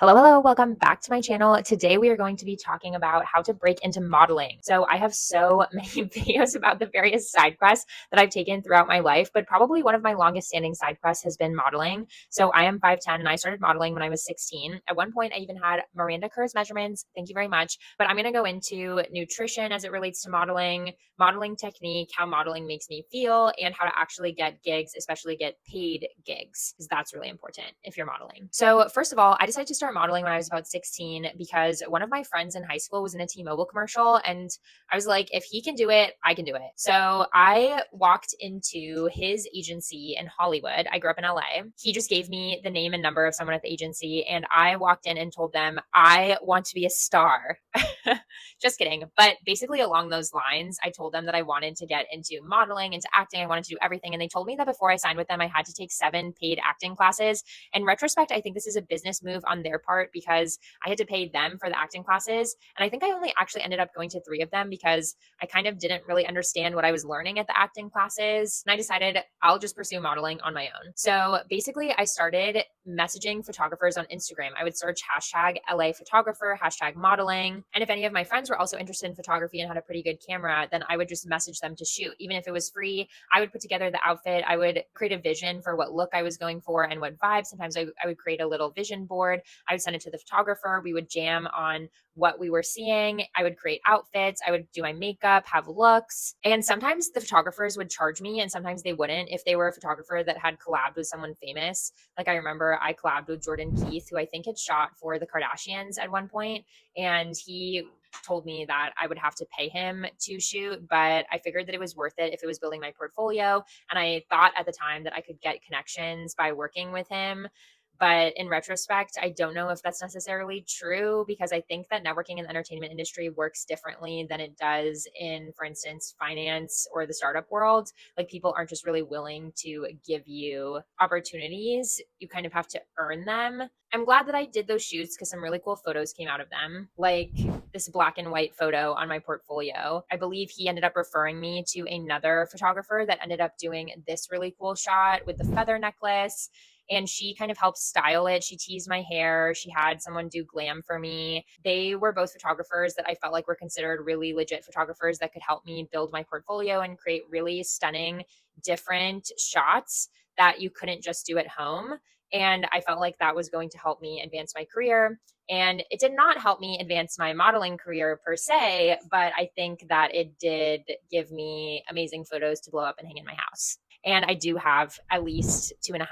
Hello, welcome back to my channel. Today we are going to be talking about how to break into modeling. So I have so many videos about the various side quests that I've taken throughout my life, but probably one of my longest standing side quests has been modeling. So I am 5'10" and I started modeling when I was 16. At one point I even had Miranda Kerr's measurements. Thank you very much. But I'm going to go into nutrition as it relates to modeling, modeling technique, how modeling makes me feel, and how to actually get gigs, especially get paid gigs, because that's really important if you're modeling. So first of all, I decided to start modeling when I was about 16 because one of my friends in high school was in a T-Mobile commercial, and I was like, if he can do it, I can do it. So I walked into his agency in Hollywood. I grew up in LA. He just gave me the name and number of someone at the agency, and I walked in and told them, I want to be a star. Just kidding. But basically, along those lines, I told them that I wanted to get into modeling, into acting. I wanted to do everything. And they told me that before I signed with them, I had to take 7 paid acting classes. In retrospect, I think this is a business move on their part because I had to pay them for the acting classes. And I think I only actually ended up going to 3 of them because I kind of didn't really understand what I was learning at the acting classes. And I decided I'll just pursue modeling on my own. So basically, I started messaging photographers on Instagram. I would search hashtag LA photographer, hashtag modeling. And if any of my friends were also interested in photography and had a pretty good camera, then I would just message them to shoot. Even if it was free, I would put together the outfit. I would create a vision for what look I was going for and what vibe. Sometimes I would create a little vision board. I would send it to the photographer. We would jam on what we were seeing. I would create outfits. I would do my makeup, have looks. And sometimes the photographers would charge me and sometimes they wouldn't if they were a photographer that had collabed with someone famous. Like I remember I collabed with Jordan Keith, who I think had shot for the Kardashians at one point, and he told me that I would have to pay him to shoot, but I figured that it was worth it if it was building my portfolio. And I thought at the time that I could get connections by working with him. But in retrospect, I don't know if that's necessarily true because I think that networking in the entertainment industry works differently than it does in, for instance, finance or the startup world. Like people aren't just really willing to give you opportunities. You kind of have to earn them. I'm glad that I did those shoots because some really cool photos came out of them, like this black and white photo on my portfolio. I believe he ended up referring me to another photographer that ended up doing this really cool shot with the feather necklace, and she kind of helped style it. She teased my hair. She had someone do glam for me. They were both photographers that I felt like were considered really legit photographers that could help me build my portfolio and create really stunning, different shots that you couldn't just do at home. And I felt like that was going to help me advance my career. And it did not help me advance my modeling career per se, but I think that it did give me amazing photos to blow up and hang in my house. And I do have at least 2.5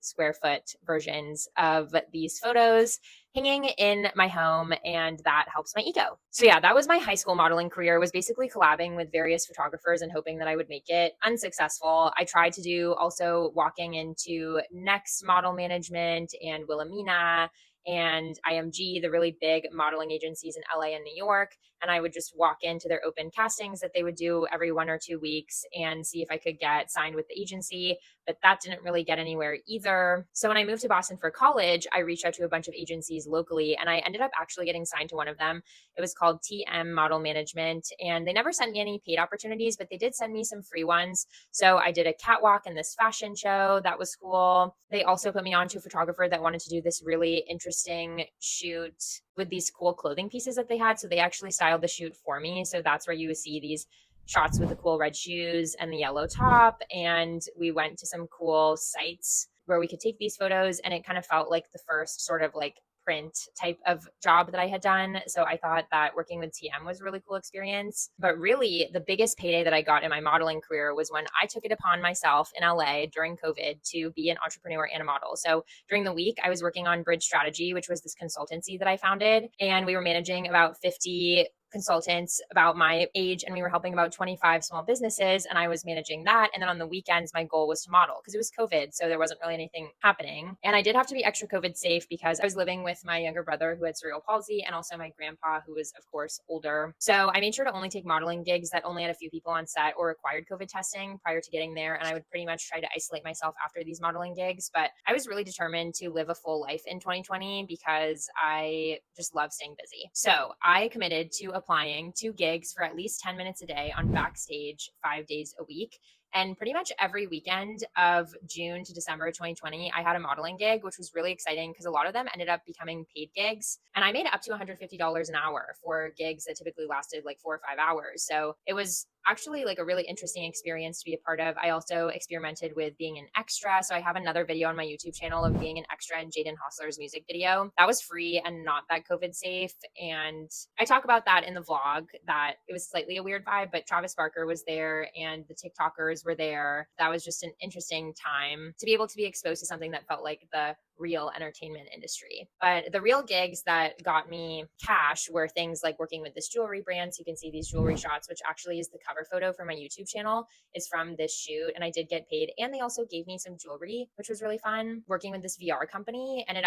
square foot versions of these photos hanging in my home, and that helps my ego. So yeah, that was my high school modeling career, was basically collabing with various photographers and hoping that I would make it. Unsuccessful. I tried to do also walking into Next Model Management and Wilhelmina and IMG, the really big modeling agencies in LA and New York. And I would just walk into their open castings that they would do every 1 or 2 weeks and see if I could get signed with the agency. But that didn't really get anywhere either. So when I moved to Boston for college, I reached out to a bunch of agencies locally and I ended up actually getting signed to one of them. It was called TM Model Management, and they never sent me any paid opportunities, but they did send me some free ones. So I did a catwalk in this fashion show. That was cool. They also put me on to a photographer that wanted to do this really interesting shoot with these cool clothing pieces that they had. So they actually styled the shoot for me. So that's where you see these shots with the cool red shoes and the yellow top. And we went to some cool sites where we could take these photos. And it kind of felt like the first sort of like print type of job that I had done. So I thought that working with TM was a really cool experience. But really, the biggest payday that I got in my modeling career was when I took it upon myself in LA during COVID to be an entrepreneur and a model. So during the week, I was working on Bridge Strategy, which was this consultancy that I founded. And we were managing about 50 consultants about my age, and we were helping about 25 small businesses, and I was managing that. And then on the weekends, my goal was to model because it was COVID, so there wasn't really anything happening. And I did have to be extra COVID safe because I was living with my younger brother who had cerebral palsy and also my grandpa who was, of course, older. So I made sure to only take modeling gigs that only had a few people on set or required COVID testing prior to getting there. And I would pretty much try to isolate myself after these modeling gigs. But I was really determined to live a full life in 2020 because I just love staying busy. So I committed to applying to gigs for at least 10 minutes a day on Backstage 5 days a week. And pretty much every weekend of June to December 2020, I had a modeling gig, which was really exciting because a lot of them ended up becoming paid gigs. And I made up to $150 an hour for gigs that typically lasted like 4 or 5 hours. So it was actually like a really interesting experience to be a part of. I also experimented with being an extra. So I have another video on my YouTube channel of being an extra in Jaden Hostler's music video. That was free and not that COVID safe. And I talk about that in the vlog, that it was slightly a weird vibe, but Travis Barker was there and the TikTokers were there. That was just an interesting time to be able to be exposed to something that felt like the real entertainment industry. But the real gigs that got me cash were things like working with this jewelry brand. So you can see these jewelry shots, which actually is the cover photo for my YouTube channel, is from this shoot. And I did get paid. And they also gave me some jewelry, which was really fun. Working with this VR company. And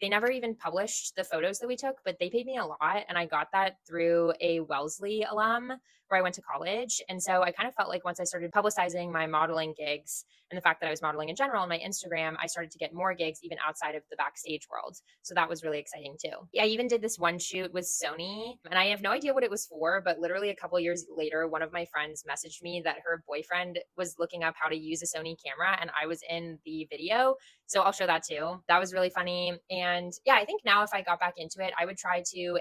they never even published the photos that we took, but they paid me a lot. And I got that through a Wellesley alum where I went to college. And so I kind of felt like once I started publicizing my modeling gigs and the fact that I was modeling in general on my Instagram, I started to get more gigs even outside of the backstage world. So that was really exciting too. Yeah, I even did this one shoot with Sony, and I have no idea what it was for, but literally a couple years later, one of my friends messaged me that her boyfriend was looking up how to use a Sony camera, and I was in the video. So I'll show that too. That was really funny. And yeah, I think now if I got back into it, I would try to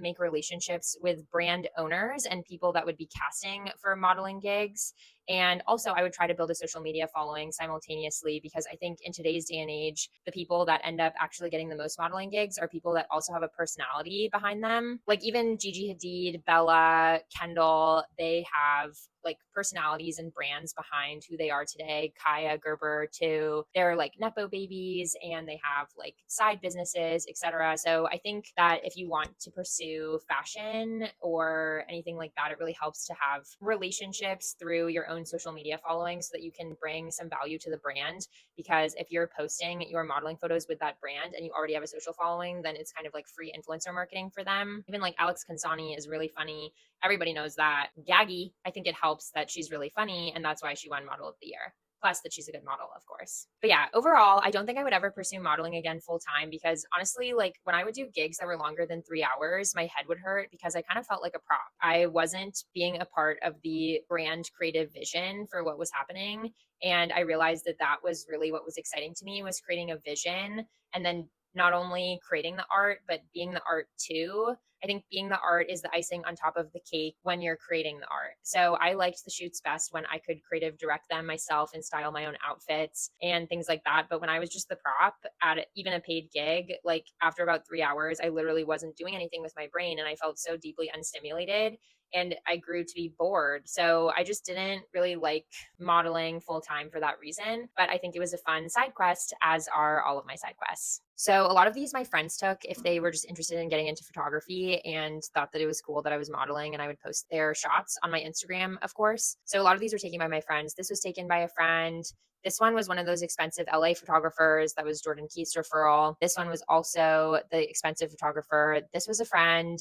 make relationships with brand owners and people that would be casting for modeling gigs. And also, I would try to build a social media following simultaneously because I think in today's day and age, the people that end up actually getting the most modeling gigs are people that also have a personality behind them. Like even Gigi Hadid, Bella, Kendall, they have like personalities and brands behind who they are today. Kaya Gerber too. They're like Nepo babies and they have like side businesses, etc. So I think that if you want to pursue fashion or anything like that, it really helps to have relationships through your own social media following so that you can bring some value to the brand. Because if you're posting your modeling photos with that brand and you already have a social following, then it's kind of like free influencer marketing for them. Even like Alex Consani is really funny. Everybody knows that. Gaggy, I think it helps that she's really funny, and that's why she won Model of the Year. Plus that she's a good model, of course. But yeah, overall, I don't think I would ever pursue modeling again full time because honestly, like when I would do gigs that were longer than 3 hours, my head would hurt because I kind of felt like a prop. I wasn't being a part of the brand creative vision for what was happening. And I realized that that was really what was exciting to me, was creating a vision and then not only creating the art, but being the art too. I think being the art is the icing on top of the cake when you're creating the art. So I liked the shoots best when I could creative direct them myself and style my own outfits and things like that. But when I was just the prop at even a paid gig, like after about 3 hours, I literally wasn't doing anything with my brain and I felt so deeply unstimulated and I grew to be bored. So I just didn't really like modeling full time for that reason. But I think it was a fun side quest, as are all of my side quests. So a lot of these my friends took if they were just interested in getting into photography and thought that it was cool that I was modeling, and I would post their shots on my Instagram, of course. So a lot of these were taken by my friends. This was taken by a friend. This one was one of those expensive LA photographers. That was Jordan Keith's referral. This one was also the expensive photographer. This was a friend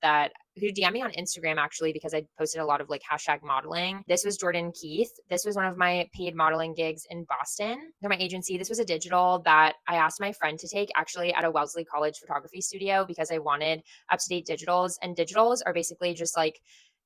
that who DM'd me on Instagram actually because I posted a lot of like hashtag modeling. This was Jordan Keith. This was one of my paid modeling gigs in Boston. They're my agency. This was a digital that I asked my friend to take actually at a Wellesley College photography studio because I wanted up-to-date digitals. And digitals are basically just like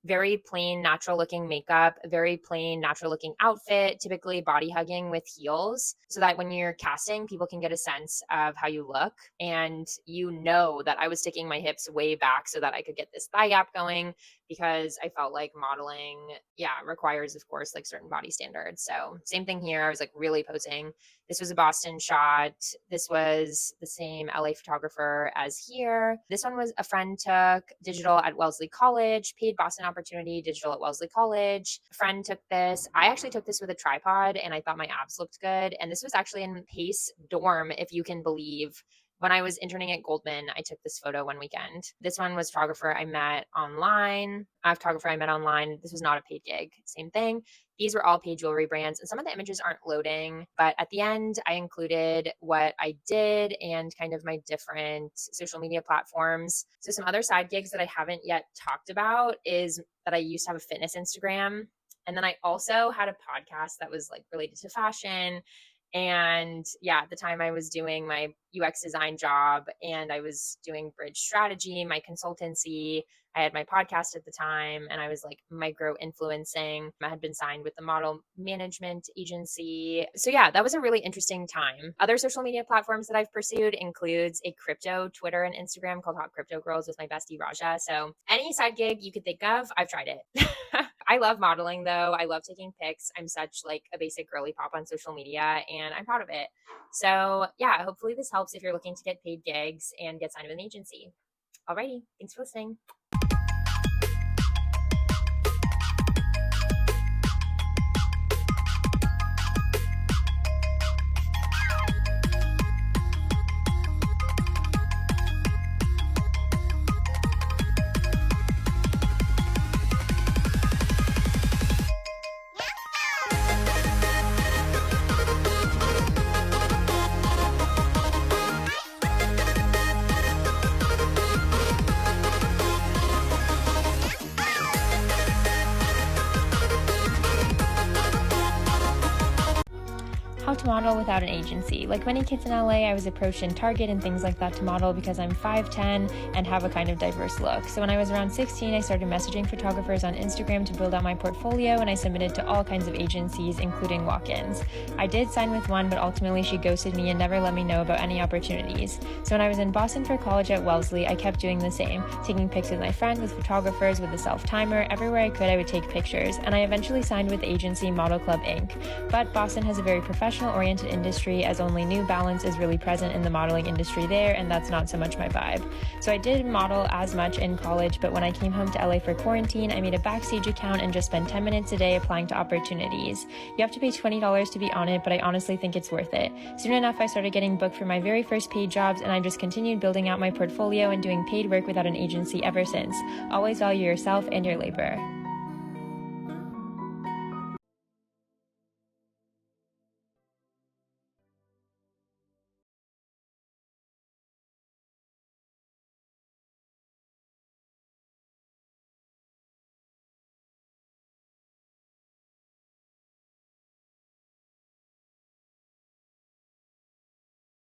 very plain, natural looking makeup, very plain, natural looking outfit, typically body hugging with heels, so that when you're casting, people can get a sense of how you look. And you know that I was sticking my hips way back so that I could get this thigh gap going because I felt like modeling, yeah, requires, of course, like certain body standards. So, same thing here. I was like really posing. This was a Boston shot. This was the same LA photographer as here. This one was a friend took digital at Wellesley College, paid Boston opportunity, digital at Wellesley College. A friend took this. I actually took this with a tripod and I thought my abs looked good. And this was actually in Pace dorm, if you can believe. When I was interning at Goldman, I took this photo one weekend. This one was photographer I met online. A photographer I met online. This was not a paid gig. Same thing. These were all paid jewelry brands, and some of the images aren't loading, but at the end, I included what I did and kind of my different social media platforms. So some other side gigs that I haven't yet talked about is that I used to have a fitness Instagram. And then I also had a podcast that was like related to fashion And yeah, at the time I was doing my UX design job and I was doing bridge strategy, my consultancy. I had my podcast at the time and I was like micro influencing. I had been signed with the model management agency. So yeah, that was a really interesting time. Other social media platforms that I've pursued includes a crypto Twitter and Instagram called Hot Crypto Girls with my bestie Raja. So any side gig you could think of, I've tried it. I love modeling though. I love taking pics. I'm such like a basic girly pop on social media and I'm proud of it. So yeah, hopefully this helps if you're looking to get paid gigs and get signed with an agency. Alrighty, thanks for listening. How to model without an agency. Like many kids in LA, I was approached in Target and things like that to model because I'm 5'10" and have a kind of diverse look. So when I was around 16, I started messaging photographers on Instagram to build out my portfolio, and I submitted to all kinds of agencies, including walk-ins. I did sign with one, but ultimately she ghosted me and never let me know about any opportunities. So when I was in Boston for college at Wellesley, I kept doing the same, taking pics with my friends, with photographers, with the self-timer. Everywhere I could, I would take pictures, and I eventually signed with the agency Model Club Inc. But Boston has a very professional-oriented industry, as only New Balance is really present in the modeling industry there, and that's not so much my vibe. So I didn't model as much in college, but when I came home to LA for quarantine, I made a Backstage account and just spent 10 minutes a day applying to opportunities. You have to pay $20 to be on it, but I honestly think it's worth it. Soon enough, I started getting booked for my very first paid jobs, and I just continued building out my portfolio and doing paid work without an agency ever since. Always value yourself and your labor.